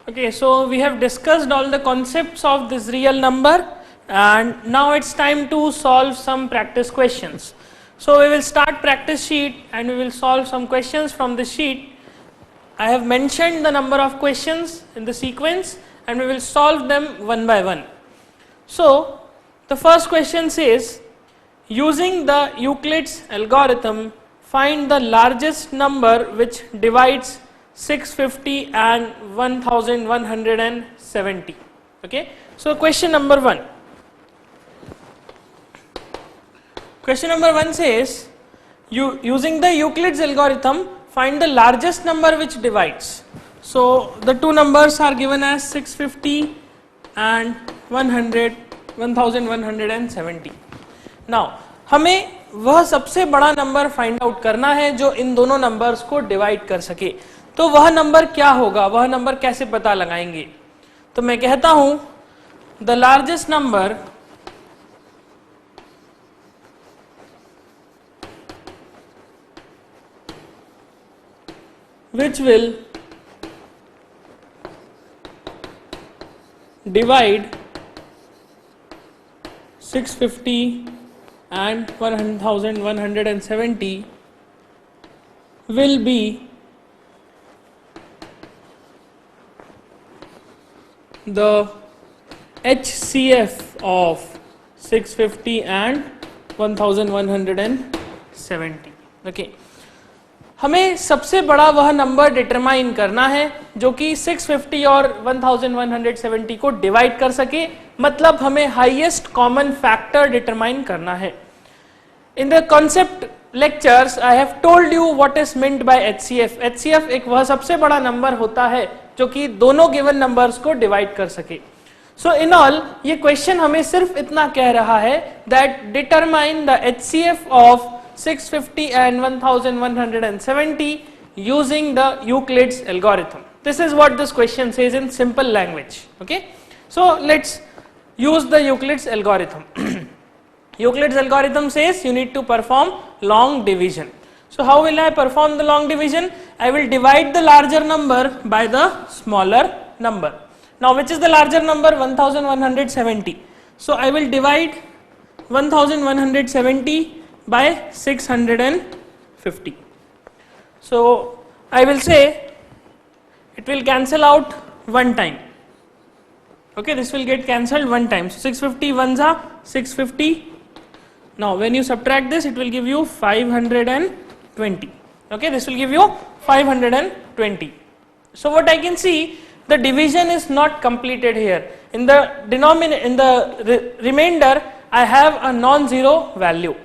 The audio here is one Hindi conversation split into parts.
Okay, so we have discussed all the concepts of this real number, and now it's time to solve some practice questions. So we will start practice sheet and we will solve some questions from the sheet. I have mentioned the number of questions in the sequence and we will solve them one by one. So the first question says, using the Euclid's algorithm, find the largest number which divides 650 and 1170. Okay, so question number one. Question number one says, using the Euclid's algorithm, find the largest number which divides. So the two numbers are given as 650 and 1170. Now हमें वह सबसे बड़ा नंबर फाइंड आउट करना है जो इन दोनों नंबर्स को डिवाइड कर सके. तो वह नंबर क्या होगा, वह नंबर कैसे पता लगाएंगे? तो मैं कहता हूं the largest number which will divide 650 and 1170 will be the HCF of 650 and 1170. Okay. हमें सबसे बड़ा वह नंबर डिटरमाइन करना है जो कि 650 और 1170 को डिवाइड कर सके, मतलब हमें हाईएस्ट कॉमन फैक्टर डिटरमाइन करना है. In the concept lectures I have told you what is meant by HCF. HCF एक वह सबसे बड़ा नंबर होता है जो कि दोनों गिवन नंबर्स को डिवाइड कर सके. सो इन ऑल ये क्वेश्चन हमें सिर्फ इतना कह रहा है that determine the HCF of 650 and 1170 using the Euclid's algorithm. This is what this question says in simple language. Okay, so let's use the Euclid's algorithm. Euclid's algorithm says you need to perform long division. So how will I perform the long division? I will divide the larger number by the smaller number. Now which is the larger number? 1170. So I will divide 1170 by 650. So I will say it will cancel out one time. Okay, this will get cancelled one time. So 650 ones are 650. Now when you subtract this, it will give you 520. Okay, this will give you 520. So what I can see, the division is not completed here. In the remainder, I have a non-zero value.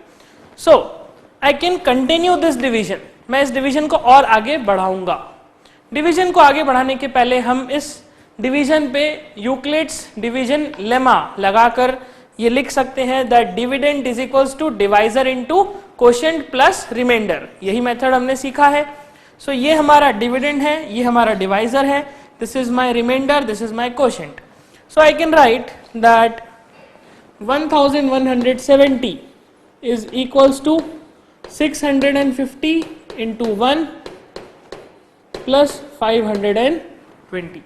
So I can continue this division. मैं इस डिवीजन को और आगे बढ़ाऊंगा. डिवीजन को आगे बढ़ाने के पहले हम इस डिवीजन पे यूक्लिड्स डिवीजन लेमा लगाकर ये लिख सकते हैं that dividend is equals to divisor into quotient plus remainder. यही मेथड हमने सीखा है. सो ये हमारा डिविडेंड है, ये हमारा डिवाइजर है, this is my remainder, this is my quotient. So I can write that 1170 is equals to 650 into 1 plus 520.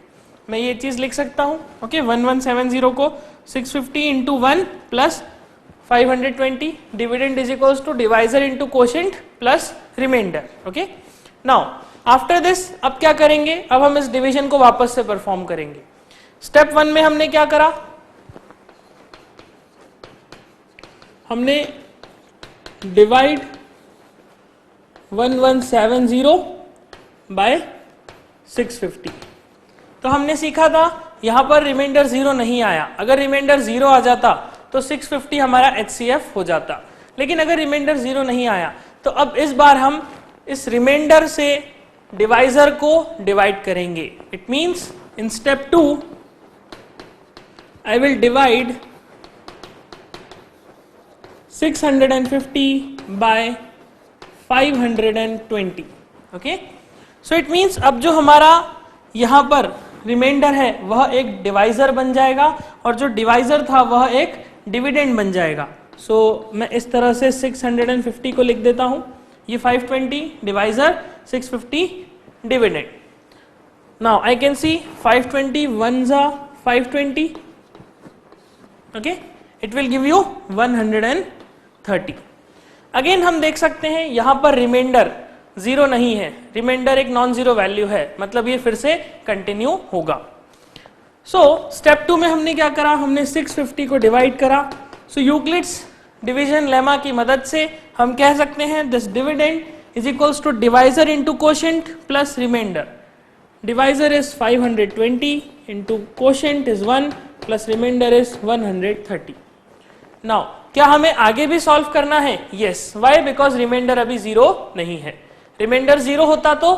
मैं ये चीज लिख सकता हूं. ओके, 1170 को 650 into 1 plus 520. Dividend is equals to divisor into quotient plus remainder. Okay, now after this अब क्या करेंगे? अब हम इस डिवीजन को वापस से परफॉर्म करेंगे. स्टेप 1 में हमने क्या करा? हमने डिवाइड 1170 बाय 650. तो हमने सीखा था यहां पर रिमाइंडर 0 नहीं आया. अगर रिमाइंडर 0 आ जाता तो 650 हमारा HCF हो जाता, लेकिन अगर रिमाइंडर 0 नहीं आया तो अब इस बार हम इस रिमाइंडर से डिवाइजर को डिवाइड करेंगे. It means in step 2 I will divide 650 by 520. Okay, so it means अब जो हमारा यहाँ पर रिमाइंडर है वह एक डिवाइजर बन जाएगा और जो डिवाइजर था वह एक डिविडेंड बन जाएगा. सो मैं इस तरह से 650 को लिख देता हूँ. ये 520 divisor, 650 dividend. Now I can see 520 ones are 520. Okay, it will give you 130. Again हम देख सकते हैं यहां पर रिमाइंडर जीरो नहीं है, रिमाइंडर एक नॉन जीरो वैल्यू है, मतलब ये फिर से कंटिन्यू होगा. सो स्टेप 2 में हमने क्या करा, हमने 650 को डिवाइड करा. सो यूक्लिड्स डिवीजन लेमा की मदद से हम कह सकते हैं this dividend is equals to divisor into quotient plus remainder. Divisor is 520 into quotient is 1 plus remainder is 130. Now क्या हमें आगे भी सॉल्व करना है? यस. व्हाई? बिकॉज रिमाइंडर अभी जीरो नहीं है. रिमाइंडर जीरो होता तो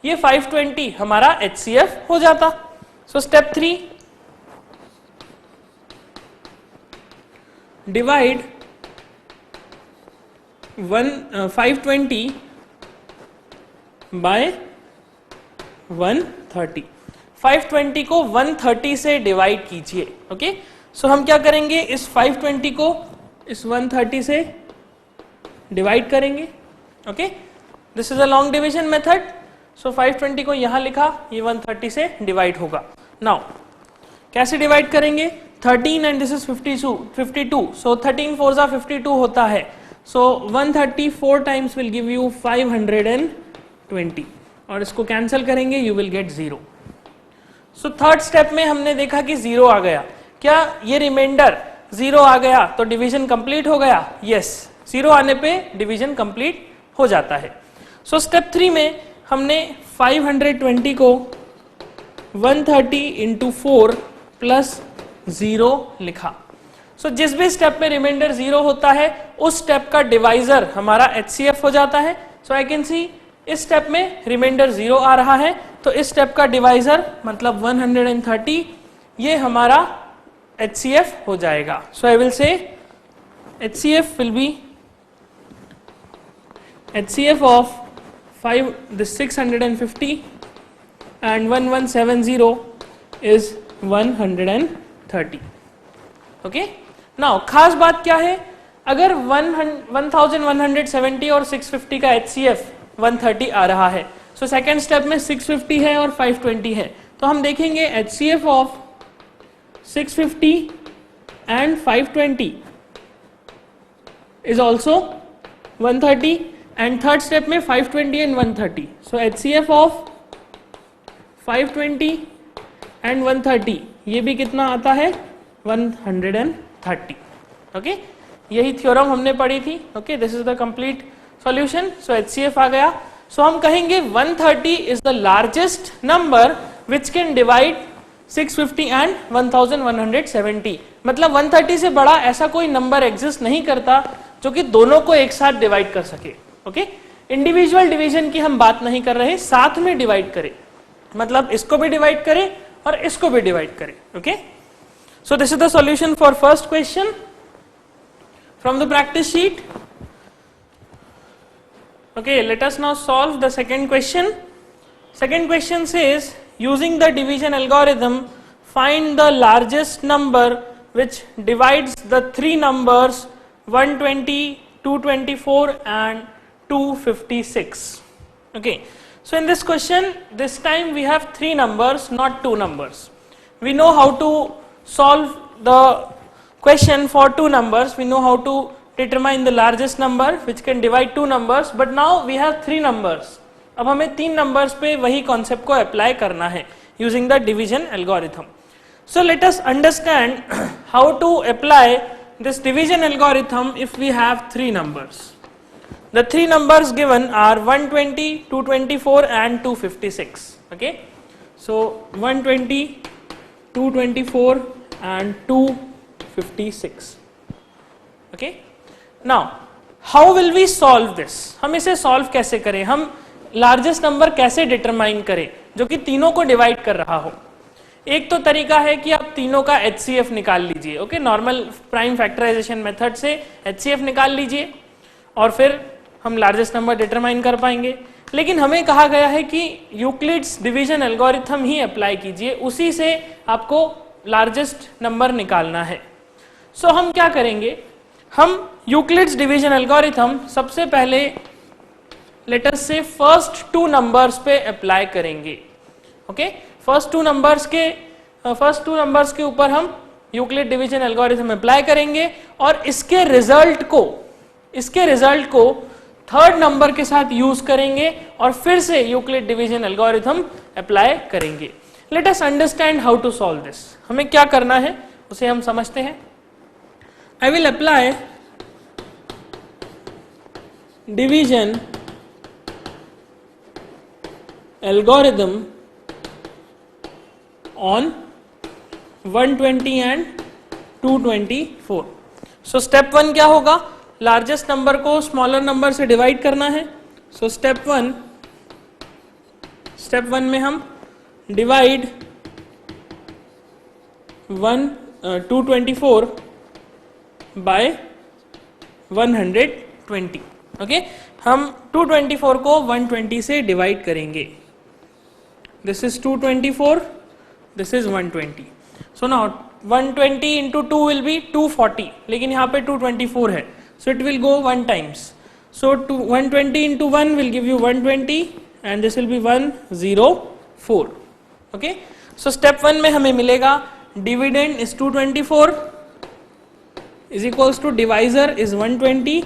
ये 520 हमारा HCF हो जाता. So step 3, divide 520 bye 130. 520 को 130 से डिवाइड कीजिए. ओके, सो हम क्या करेंगे, इस 520 को इस 130 से डिवाइड करेंगे. Okay, this is a long division method. So 520 को यहां लिखा, ये 130 से डिवाइड होगा. नाउ कैसे डिवाइड करेंगे? 13 एंड दिस इज 52. सो 13 4 जा 52 होता है. सो 130 4 टाइम्स विल गिव यू 520 और इसको कैंसिल करेंगे, you will get 0. So third step में हमने देखा कि 0 आ गया. क्या ये रिमाइंडर 0 आ गया तो डिवीजन कंप्लीट हो गया? यस. 0 आने पे डिवीजन कंप्लीट हो जाता है. सो स्टेप 3 में हमने 520 को 130 इंटू 4 प्लस 0 लिखा. सो जिस भी स्टेप में रिमाइंडर 0 होता है उस स्टेप का डिवाइजर हमारा HCF हो जाता है. सो आई कैन सी इस स्टेप में रिमाइंडर 0 आ रहा है तो इस स्टेप का डिवाइजर मतलब 130 ये हमारा HCF हो जाएगा. So I will say HCF will be HCF of 650 and 1170 is 130. Okay, now खास बात क्या है, अगर 1170 और 650 का HCF 130 आ रहा है, सो सेकेंड स्टेप में 650 है और 520 है, तो हम देखेंगे HCF of 650 and 520 is also 130 and third step में 520 and 130. So HCF of 520 and 130 ये भी कितना आता है? 130. ओके, यही थ्योरम हमने पढ़ी थी. Okay, this is the complete solution. So HCF आ गया. सो हम कहेंगे 130 is the largest number which can divide 650 and 1170. मतलब 130 से बड़ा ऐसा कोई नंबर एग्जिस्ट नहीं करता जो कि दोनों को एक साथ डिवाइड कर सके. ओके, इंडिविजुअल डिवीजन की हम बात नहीं कर रहे, साथ में डिवाइड करें, मतलब इसको भी डिवाइड करें और इसको भी डिवाइड करें. Okay, so this is the solution for first question from the practice sheet. Okay, let us now solve the second question. Second question says, using the division algorithm, find the largest number which divides the three numbers 120, 224 and 256. Okay, so in this question, this time we have three numbers, not two numbers. We know how to solve the question for two numbers. We know how to determine the largest number which can divide two numbers, but now we have three numbers. अब हमें तीन numbers पे वही concept को apply करना है using the division algorithm. So let us understand how to apply this division algorithm if we have three numbers. The three numbers given are 120, 224 and 256. Okay, so 120, 224 and 256. Okay. Now, how will we solve this? हम इसे solve कैसे करें, हम largest number कैसे determine करें जो कि तीनों को divide कर रहा हो. एक तो तरीका है कि आप तीनों का HCF निकाल लीजिए. Okay, normal prime factorization method से HCF निकाल लीजिए और फिर हम लार्जेस्ट नंबर डिटरमाइन कर पाएंगे. लेकिन हमें कहा गया है कि यूक्लिड्स डिवीजन एल्गोरिथम ही अप्लाई कीजिए, उसी से आपको लार्जेस्ट नंबर निकालना है. सो हम क्या करेंगे, हम यूक्लिड्स डिवीजन एल्गोरिथम सबसे पहले लेट अस से फर्स्ट टू नंबर्स पे अप्लाई करेंगे. ओके, फर्स्ट टू नंबर्स के ऊपर हम यूक्लिड डिवीजन एल्गोरिथम अप्लाई करेंगे और इसके रिजल्ट को थर्ड नंबर के साथ यूज करेंगे और फिर से यूक्लिड डिवीजन एल्गोरिथम अप्लाई करेंगे। Let us understand how to solve this. हमें क्या करना है उसे हम समझते हैं। I will apply division algorithm on 120 and 224। So step 1 क्या होगा, लार्जेस्ट नंबर को स्मॉलर नंबर से डिवाइड करना है। सो स्टेप 1 में हम डिवाइड 224 बाय 120। ओके, हम 224 को 120 से डिवाइड करेंगे। This is 224, this is 120। So now 120 into 2 will be 240, लेकिन यहाँ पे 224 है, so it will go 1 times. So 120 into 1 will give you 120 and this will be 104. Okay, so step 1 में हमें मिलेगा dividend is 224 is equals to divisor is 120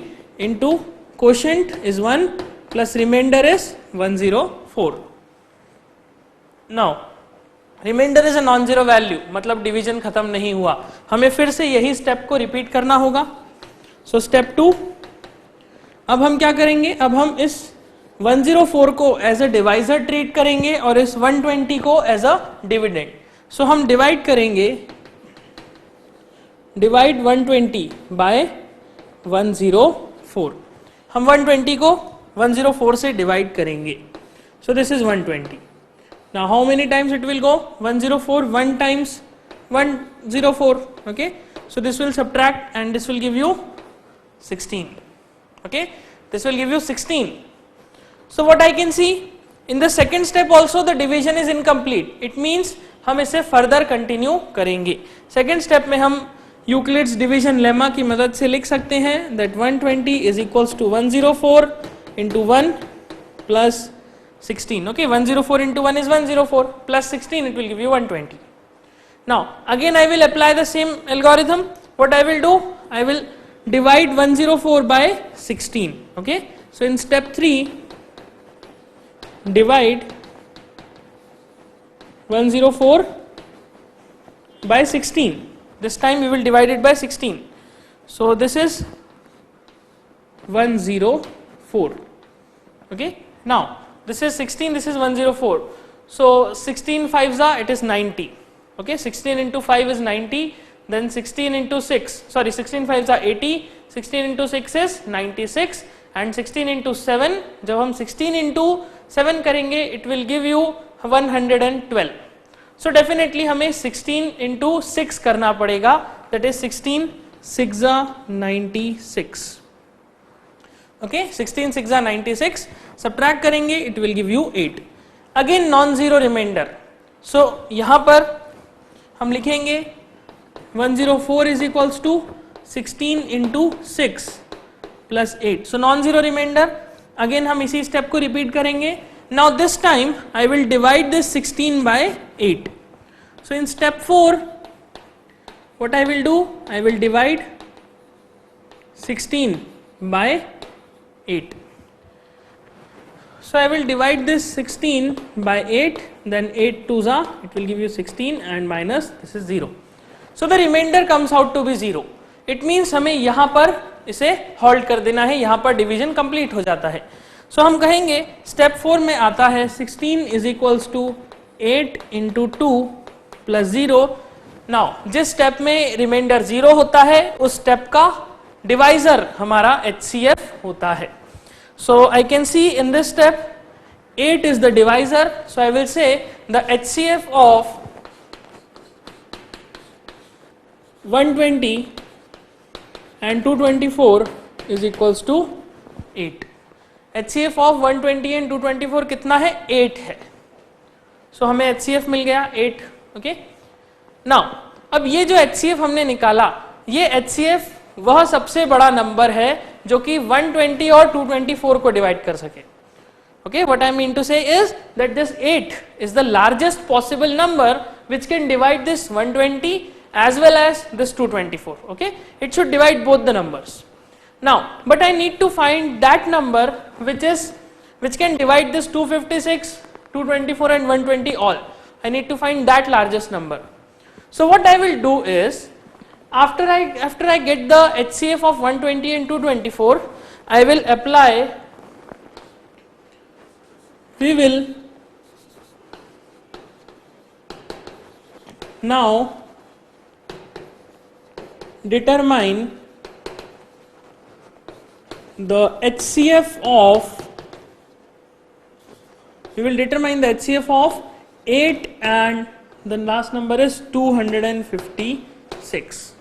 into quotient is 1 plus remainder is 104. Now remainder is a non zero value, मतलब डिवीजन खत्म नहीं हुआ, हमें फिर से यही स्टेप को रिपीट करना होगा। सो स्टेप 2, अब हम क्या करेंगे, अब हम इस 104 को एज अ डिवाइजर ट्रीट करेंगे और इस 120 को एज अ डिविडेंड। सो हम डिवाइड करेंगे, डिवाइड 120 बाय 104। हम 120 को 104 से डिवाइड करेंगे। So this is 120। Now how many times it will go? 104, 1 times 104. Okay, so this will subtract and this will give you 16. Okay, this will give you 16. So what I can see in the second step also the division is incomplete. It means हम इसे further continue करेंगे। Second step में हम Euclid's division lemma की मदद से लिख सकते हैं that 120 is equals to 104 into 1 plus 16. Okay, 104 into 1 is 104 plus 16, it will give you 120. Now again I will apply the same algorithm. What I will do, I will divide 104 by 16. Okay, so in step 3 divide 104 by 16. This time we will divide it by 16. So this is 104. Okay, now this is 16, this is 104. So 16 5s are, it is 90. Okay, 16 into 5 is 90, then 16 into 6, sorry 16 5s are 80, 16 into 6 is 96 and 16 into 7, जब हम 16 into 7 करेंगे it will give you 112. So definitely हमें 16 into 6 करना पड़ेगा, that is 16 6s are 96. Okay, 16 6s are 96, subtract करेंगे it will give you 8. Again non zero remainder, so यहाँ पर हम लिखेंगे 104 is equals to 16 into 6 plus 8. So non zero remainder, again हम इसी स्टेप को रिपीट करेंगे। Now this time I will divide this 16 by 8. So in step 4 what I will do, I will divide 16 by 8. So I will divide this 16 by 8, then 8 2s are, it will give you 16 and minus this is 0. So the remainder comes out to be 0. It means हमें यहाँ पर इसे होल्ड कर देना है, यहाँ पर डिवीजन कंप्लीट हो जाता है। So हम कहेंगे स्टेप 4 में आता है 16 is equals to 8 into 2 plus 0. Now जिस स्टेप में रिमाइंडर 0 होता है उस स्टेप का डिवाइजर हमारा HCF होता है। So I can see in this step 8 is the divisor, so I will say the HCF of 120 and 224 is equals to 8. HCF of 120 and 224 कितना है, 8 है। So हमें HCF मिल गया 8. Okay, now अब ये जो HCF हमने निकाला, ये HCF वह सबसे बड़ा नंबर है जो कि 120 और 224 को डिवाइड कर सके। Okay, what I mean to say is that this 8 is the largest possible number which can divide this 120 as well as this 224. Okay, it should divide both the numbers. Now, but I need to find that number which can divide this 256, 224 and 120 all. I need to find that largest number. So what I will do is, after I get the HCF of 120 and 224, I will apply. We will now determine the HCF of 8 and the last number is 256.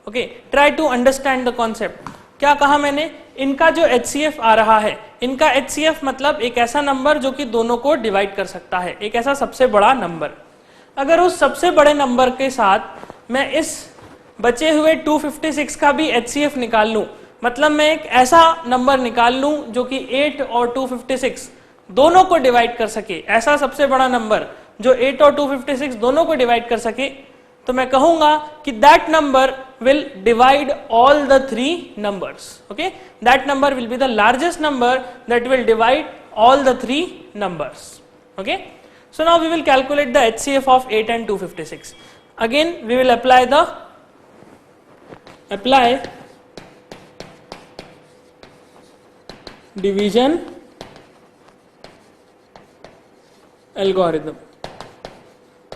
Okay, try to understand the concept. क्या कहा मैंने? इनका जो HCF आ रहा है, इनका HCF मतलब एक ऐसा नंबर जो कि दोनों को डिवाइड कर सकता है, एक ऐसा सबसे बड़ा नंबर. अगर उस सबसे बड़े नंबर के साथ मैं इस बचे हुए 256 का भी HCF निकाल लूं, मतलब मैं एक ऐसा नंबर निकाल लूं जो कि 8 और 256 दोनों को डिवाइड कर सके, ऐसा सबसे बड़ा नंबर जो 8 और 256 दोनों को डिवाइड कर सके, तो मैं कहूंगा कि that number will divide all the three numbers. Okay, that number will be the largest number that will divide all the three numbers. Okay, so now we will calculate the HCF of 8 and 256. Again we will apply division algorithm.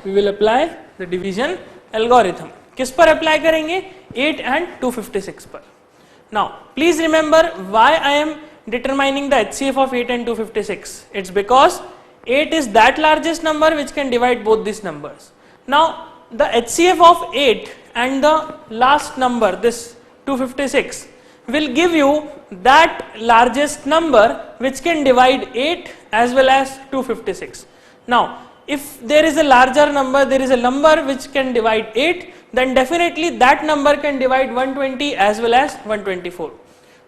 We will apply the division algorithm. किस पर अप्लाई करेंगे? 8 and 256 पर. Now please remember why I am determining the HCF of 8 and 256. It's because 8 is that largest number which can divide both these numbers. Now the HCF of 8 and the last number, this 256, will give you that largest number which can divide 8 as well as 256. Now if there is a larger number, there is a number which can divide 8, then definitely that number can divide 120 as well as 124.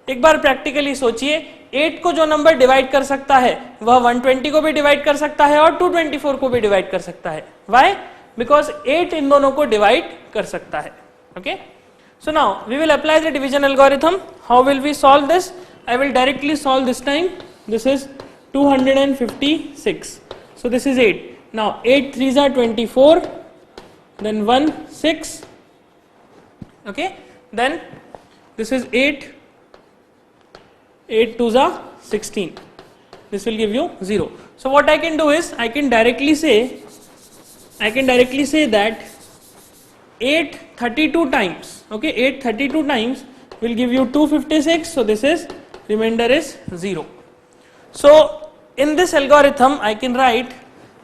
एक बार प्रैक्टिकली सोचिए, 8 को जो नंबर डिवाइड कर सकता है वह 120 को भी डिवाइड कर सकता है और 224 को भी डिवाइड कर सकता है. Why? Because 8 इन दोनों को डिवाइड कर सकता है. Okay? So now we will apply the division algorithm. How will we solve this? I will directly solve this time. This is 256. So this is 8. Now 8 3s are 24, then 1 6. Okay, then this is 8, 8 2s are 16. This will give you 0. So what I can do is I can directly say that 8 32 times. Okay, 8 32 times will give you 256. So this is remainder is 0. So in this algorithm I can write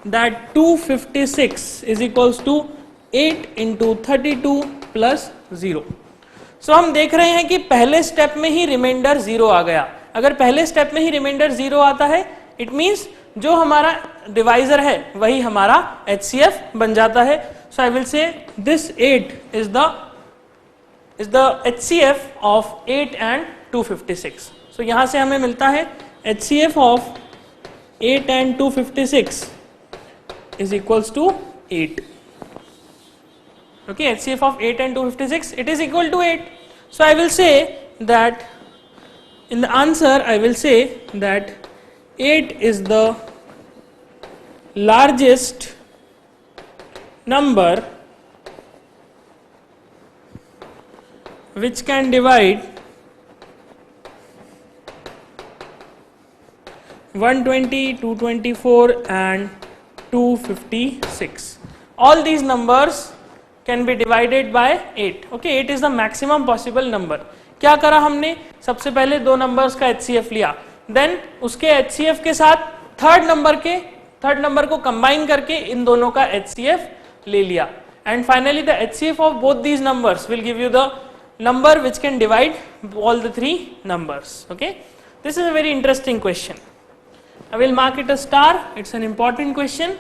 that 256 is equals to 8 into 32 plus 0. So हम देख रहे हैं कि पहले स्टेप में ही रिमाइंडर 0 आ गया. अगर पहले स्टेप में ही रिमाइंडर 0 आता है, इट मीन्स जो हमारा डिवाइजर है वही हमारा HCF बन जाता है. So I will say this 8 is the HCF of 8 and 256. So यहाँ से हमें मिलता है HCF of 8 and 256 is equals to 8. Okay, HCF of 8 and 256, it is equal to 8. So I will say that in the answer I will say that 8 is the largest number which can divide 120, 224 and 256. All these numbers can be divided by 8. Okay, 8 is the maximum possible number. क्या करा हमने? सबसे पहले दो नंबर्स का HCF लिया, देन उसके HCF के साथ थर्ड नंबर को कंबाइन करके इन दोनों का HCF ले लिया, and finally the HCF of both these numbers will give you the number which can divide all the three numbers. Okay, this is a very interesting question. I will mark it a star. It's an important question.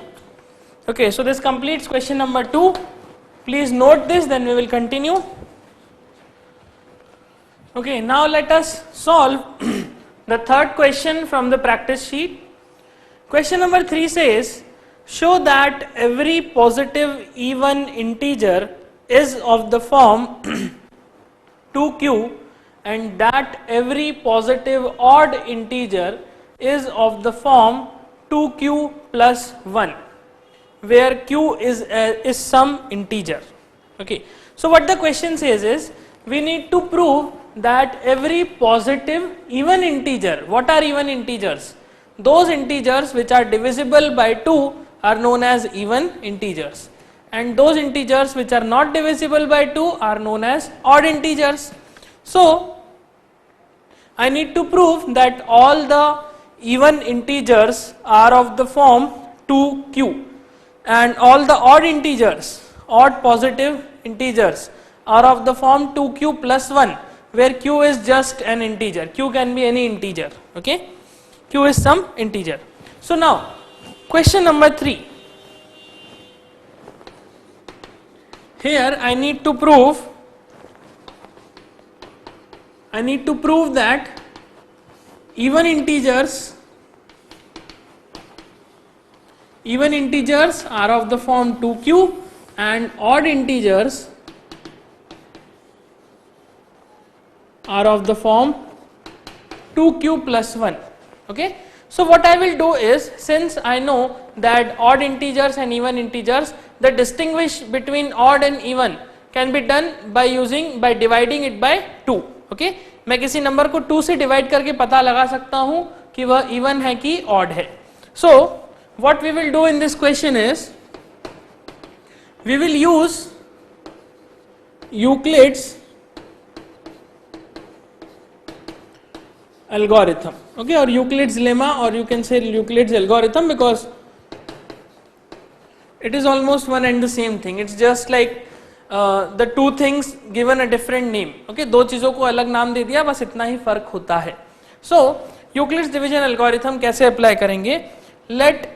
Okay, so this completes question number 2. Please note this, then we will continue. Okay, now let us solve the third question from the practice sheet. Question number 3 says, show that every positive even integer is of the form 2q and that every positive odd integer is of the form 2q plus 1, where q is some integer. Okay, so what the question says is, we need to prove that every positive even integer, what are even integers? Those integers which are divisible by 2 are known as even integers, and those integers which are not divisible by 2 are known as odd integers. So I need to prove that all the even integers are of the form 2q and all the odd integers, odd positive integers, are of the form 2q plus 1, where q is just an integer. Q can be any integer. Okay, q is some integer. So now question number 3. Here I need to prove that even integers are of the form 2q and odd integers are of the form 2q plus 1. Okay, so what I will do is, since I know that odd integers and even integers, the distinguish between odd and even can be done by dividing it by 2. Okay, मैं किसी नंबर को 2 से डिवाइड करके पता लगा सकता हूं कि वह इवन है कि ऑड है. So what we will do in this question is, we will use Euclid's algorithm. Okay, or Euclid's lemma, or you can say Euclid's algorithm, because it is almost one and the same thing. It's just like the two things given a different name. Okay, दो चीजों को अलग नाम दे दिया, बस इतना ही फर्क होता है. So Euclid's division algorithm कैसे अप्लाई करेंगे? Let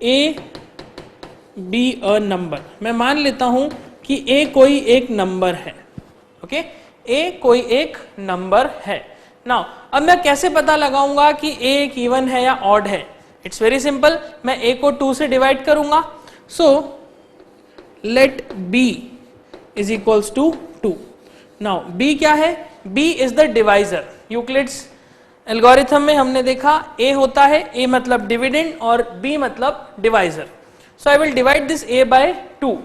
a be a number. मैं मान लेता हूं कि a कोई एक नंबर है. ओके, a कोई एक नंबर है. नाउ अब मैं कैसे पता लगाऊंगा कि a एक इवन है या ऑड है? इट्स वेरी सिंपल, मैं a को 2 से डिवाइड करूंगा. So let b is equals to 2. Now b क्या है? b is the divisor. Euclid's algorithm में हमने देखा a होता है, a मतलब डिविडेंड और b मतलब divisor. So I will divide this a by 2.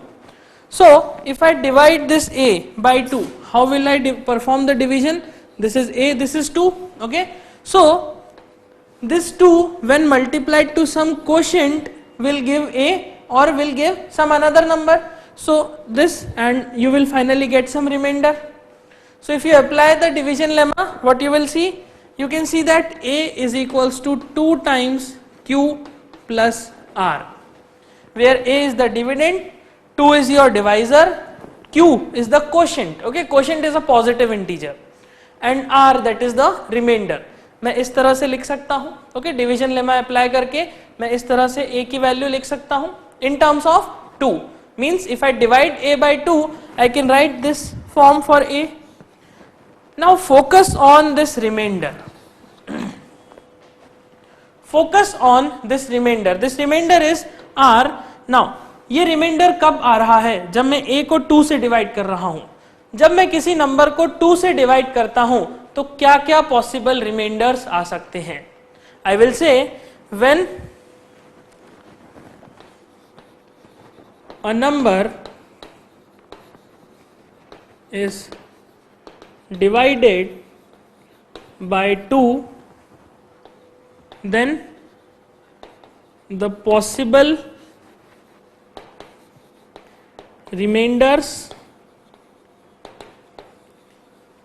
So if I divide this a by 2, how will I perform the division? This is a, this is 2. Okay, so this 2 when multiplied to some quotient will give a or will give some another number. So this, and you will finally get some remainder. So if you apply the division lemma, what you will see? You can see that a is equals to 2 times q plus r, where a is the dividend, 2 is your divisor, q is the quotient. Okay, quotient is a positive integer and r that is the remainder. मैं इस तरह से लिख सकता हूं. ओके, डिवीजन लेमा अप्लाई करके मैं इस तरह से a की वैल्यू लिख सकता हूं in terms of 2. Means if I divide a by 2, I can write this form for a. Now focus on this remainder. Focus on this remainder. This remainder is r. Now ये रिमाइंडर कब आ रहा है? जब मैं a को 2 से डिवाइड कर रहा हूं. जब मैं किसी नंबर को 2 से डिवाइड करता हूं तो क्या क्या पॉसिबल रिमाइंडर्स आ सकते हैं? आई विल से when a number is divided by 2, then the possible remainders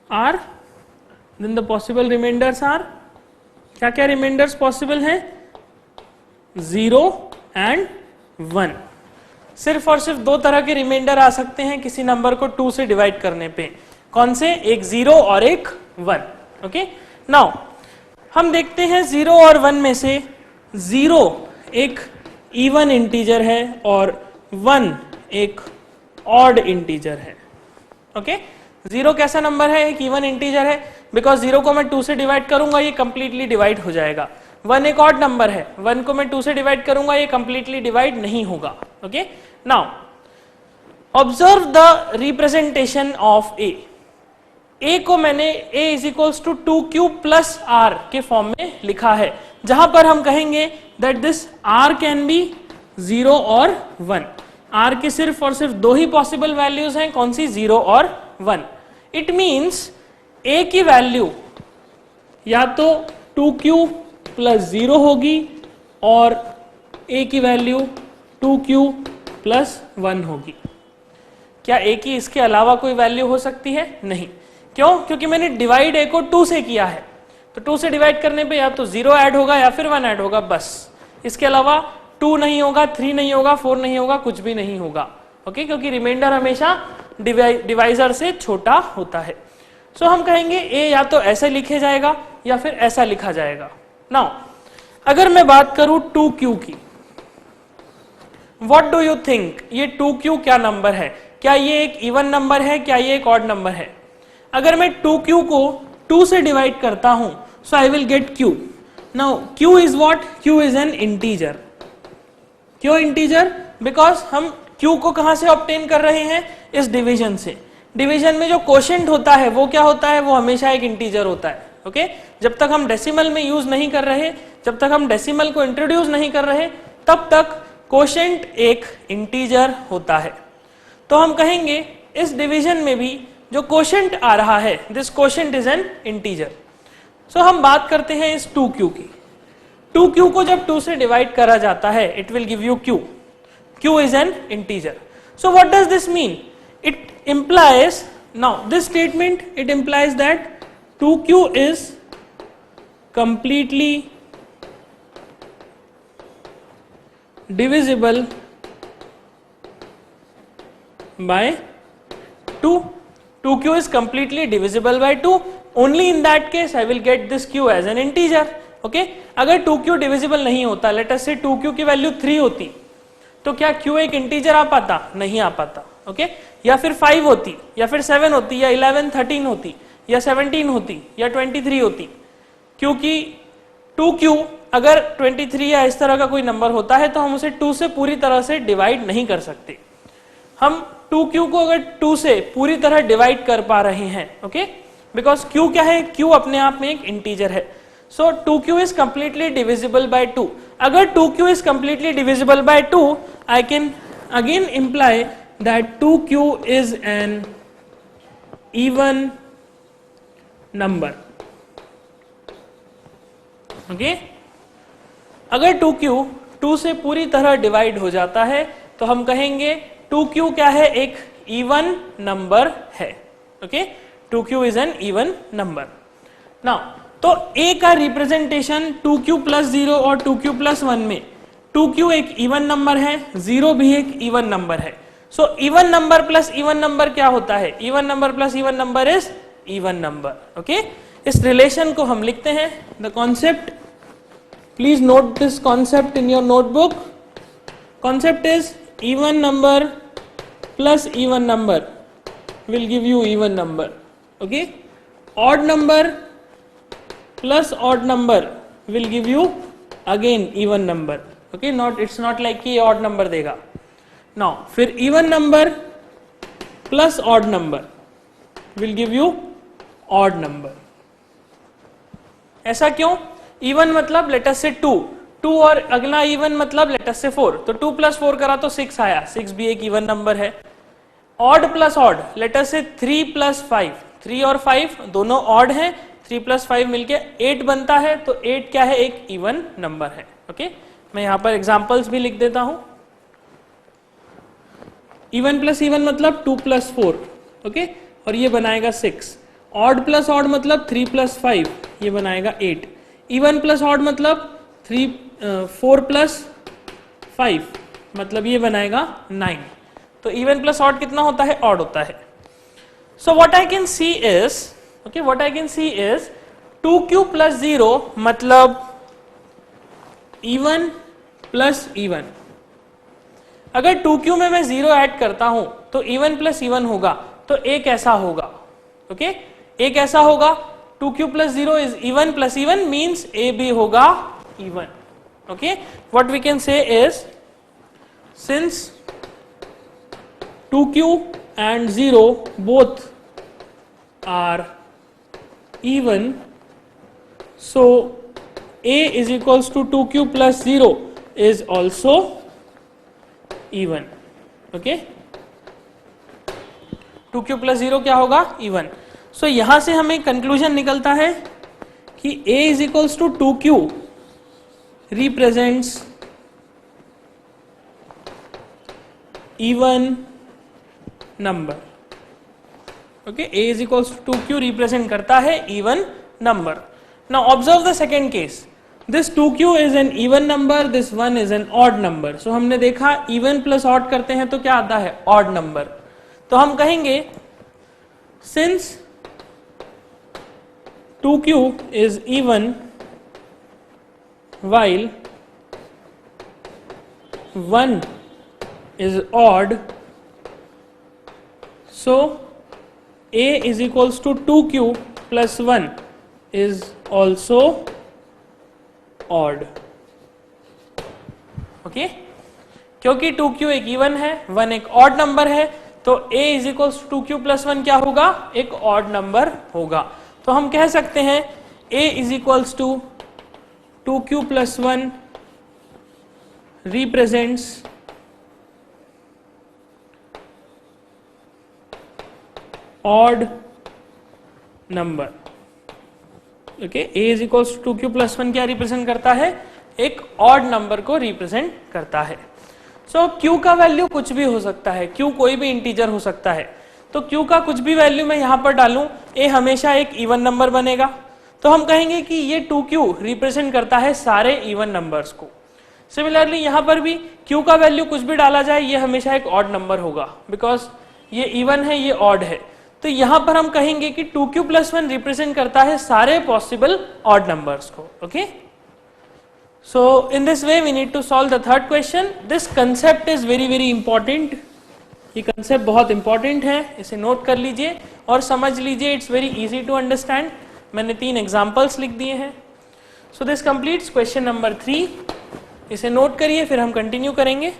are, क्या क्या रिमाइंडर्स पॉसिबल हैं? 0 एंड 1. सिर्फ और सिर्फ दो तरह के रिमाइंडर आ सकते हैं किसी नंबर को 2 से डिवाइड करने पे. कौन से? एक 0 और एक 1. ओके, नाउ हम देखते हैं 0 और 1 में से 0 एक इवन इंटीजर है और 1 एक ऑड इंटीजर है. ओके, 0 कैसा नंबर है? एक इवन इंटीजर है, बिकॉज 0 को मैं 2 से डिवाइड करूंगा ये कंप्लीटली डिवाइड हो जाएगा. 1 एक ऑड नंबर है, 1 को मैं 2 से डिवाइड करूंगा, ये कंप्लीटली डिवाइड नहीं होगा। Okay, now observe the representation of a. A को मैंने a is equals to 2q plus r के फॉर्म में लिखा है, जहां पर हम कहेंगे that this r can be 0 और 1। r के सिर्फ और सिर्फ दो ही पॉसिबल वैल्यूज हैं, कौन सी, 0 और 1। इट मीन्स a की वैल्यू या तो 2q प्लस 0 होगी और a की वैल्यू 2q प्लस 1 होगी। क्या a की इसके अलावा कोई वैल्यू हो सकती है? नहीं। क्यों? क्योंकि मैंने डिवाइड a को 2 से किया है, तो 2 से डिवाइड करने पे या तो 0 ऐड होगा या फिर 1 ऐड होगा, बस। इसके अलावा 2 नहीं होगा, 3 नहीं होगा, 4 नहीं होगा, कुछ भी नहीं होगा। ओके, क्योंकि रिमाइंडर हमेशा डिवाइजर से छोटा होता है। सो हम कहेंगे a या तो ऐसे लिखे जाएगा या फिर ऐसा लिखा जाएगा। नाउ अगर मैं बात करूं 2q की, व्हाट डू यू थिंक, ये 2q क्या नंबर है? क्या ये एक इवन नंबर है? क्या ये एक ऑड नंबर है? अगर मैं 2q को 2 से डिवाइड करता हूं, so I will get q। Now q is what? q is an integer. क्यों इंटीजर? बिकॉज हम q को कहां से ऑब्टेन कर रहे हैं? इस डिवीजन से। डिवीजन में जो कोशेंट होता है वो क्या होता है? वो हमेशा एक इंटीजर होता है। ओके, जब तक हम डेसिमल में यूज नहीं कर रहे, जब तक हम डेसिमल को इंट्रोड्यूस नहीं कर रहे, तब तक कोशेंट एक इंटीजर होता है। तो हम कहेंगे इस डिवीजन में भी जो कोशेंट आ रहा है, this quotient is an integer. So हम बात करते हैं इस 2q की। 2q को जब 2 से डिवाइड करा जाता है, it will give you q। q is an integer. So what does this mean? It implies, now this statement, it implies that 2q is completely divisible by 2. 2q is completely divisible by 2. Only in that case I will get this q as an integer. Okay, अगर 2q divisible नहीं होता, let us say 2q की वैल्यू 3 होती, तो क्या q एक इंटीजर आ पाता? नहीं आ पाता। ओके, या फिर 5 होती, या फिर 7 होती, या 11, 13 होती, या 17 होती, या 23 होती। क्योंकि 2q अगर 23 या इस तरह का कोई नंबर होता है तो हम उसे 2 से पूरी तरह से डिवाइड नहीं कर सकते। हम 2q को अगर 2 से पूरी तरह डिवाइड कर पा रहे हैं, ओके, बिकॉज q क्या है? q अपने आप में एक इंटीजर है। सो 2q is completely divisible by 2। अगर 2q is completely divisible by 2, I can again imply that 2q is an even number. Okay? अगर 2q 2 से पूरी तरह डिवाइड हो जाता है तो हम कहेंगे 2q क्या है? एक इवन नंबर है। Okay, 2q is an even number. Now तो a का रिप्रेजेंटेशन 2q प्लस 0 और 2q प्लस 1 में, 2q एक इवन नंबर है, 0 भी एक इवन नंबर है। So even number plus even number क्या होता है? Even number plus even number is even number. Okay, इस रिलेशन को हम लिखते हैं the concept. Please note this concept in your notebook. Concept is even number plus even number will give you even number. Okay, odd number plus odd number will give you again even number. Okay, not, it's not like कि ऑड नंबर देगा। नाउ फिर even number plus odd number will give you odd number. ऐसा क्यों? इवन मतलब लेट अस से 2 और अगला इवन मतलब लेट अस से 4, तो 2 प्लस 4 करा तो 6 आया, 6 भी एक इवन नंबर है। Odd plus odd let us से 3 प्लस 5, 3 और 5 दोनों ऑड हैं, 3 प्लस 5 मिलके 8 बनता है, तो 8 क्या है? एक इवन नंबर है। ओके, मैं यहां पर एग्जांपल्स भी लिख देता हूं। इवन प्लस इवन मतलब 2 प्लस 4, ओके, और ये बनाएगा 6। ऑड प्लस ऑड मतलब 3 प्लस 5, ये बनाएगा 8। इवन प्लस ऑड मतलब 4 प्लस 5 मतलब ये बनाएगा 9। तो इवन प्लस ऑड कितना होता है? ऑड होता है। So what I can see is, okay, what I can see is 2q plus 0 मतलब इवन प्लस इवन। अगर 2q में मैं 0 ऐड करता हूं तो इवन प्लस इवन होगा, तो a कैसा होगा? ओके, a कैसा होगा? 2q plus 0 is even plus even means a भी होगा even. Okay, what we can say is, since 2q and 0 both are even, so A is equals to 2q plus 0 is also even. Okay, 2q plus 0 क्या होगा? even. So यहां से हमें कंक्लूजन निकलता है कि A is equals to 2q represents even number. Okay, A is equals to 2q represent करता है even number. Now observe the second case. This 2q is an even number, this 1 is an odd number. So हमने देखा even plus odd करते हैं तो क्या आता है? odd number. तो हम कहेंगे since 2q is even while 1 is odd, so A is equals to 2q plus 1 is also odd. Okay, क्योंकि 2q एक इवन है, 1 एक ऑड नंबर है, तो A is equals to 2q plus 1 क्या होगा? एक ऑड नंबर होगा. तो हम कह सकते हैं A is equals to 2q plus 1 represents odd number. Okay, A is equals to 2q plus 1 क्या रिप्रेजेंट करता है? एक ऑड नंबर को रिप्रेजेंट करता है. सो Q का वैल्यू कुछ भी हो सकता है, Q कोई भी इंटीजर हो सकता है. तो Q का कुछ भी वैल्यू मैं यहां पर डालूं, A हमेशा एक इवन नंबर बनेगा. तो हम कहेंगे कि ये 2Q रिप्रेजेंट करता है सारे इवन नंबर्स को. सिमिलरली यहां पर भी Q का वैल्यू कुछ भी डाला जाए, ये हमेशा एक ऑड नंबर होगा, बिकॉज ये इवन है, ये ऑड है. तो यहां पर हम कहेंगे कि 2q plus 1 रिप्रेजेंट करता है सारे पॉसिबल ऑड नंबर्स को. Okay, so in this way we need to solve the third question. This concept is very very important. ये कंसेप्ट बहुत इंपॉर्टेंट है, इसे नोट कर लीजिए और समझ लीजिए. It's very easy to understand. मैंने 3 एग्जाम्पल्स लिख दिए हैं. So this completes question number 3. इसे नोट करिए, फिर हम कंटिन्यू करेंगे.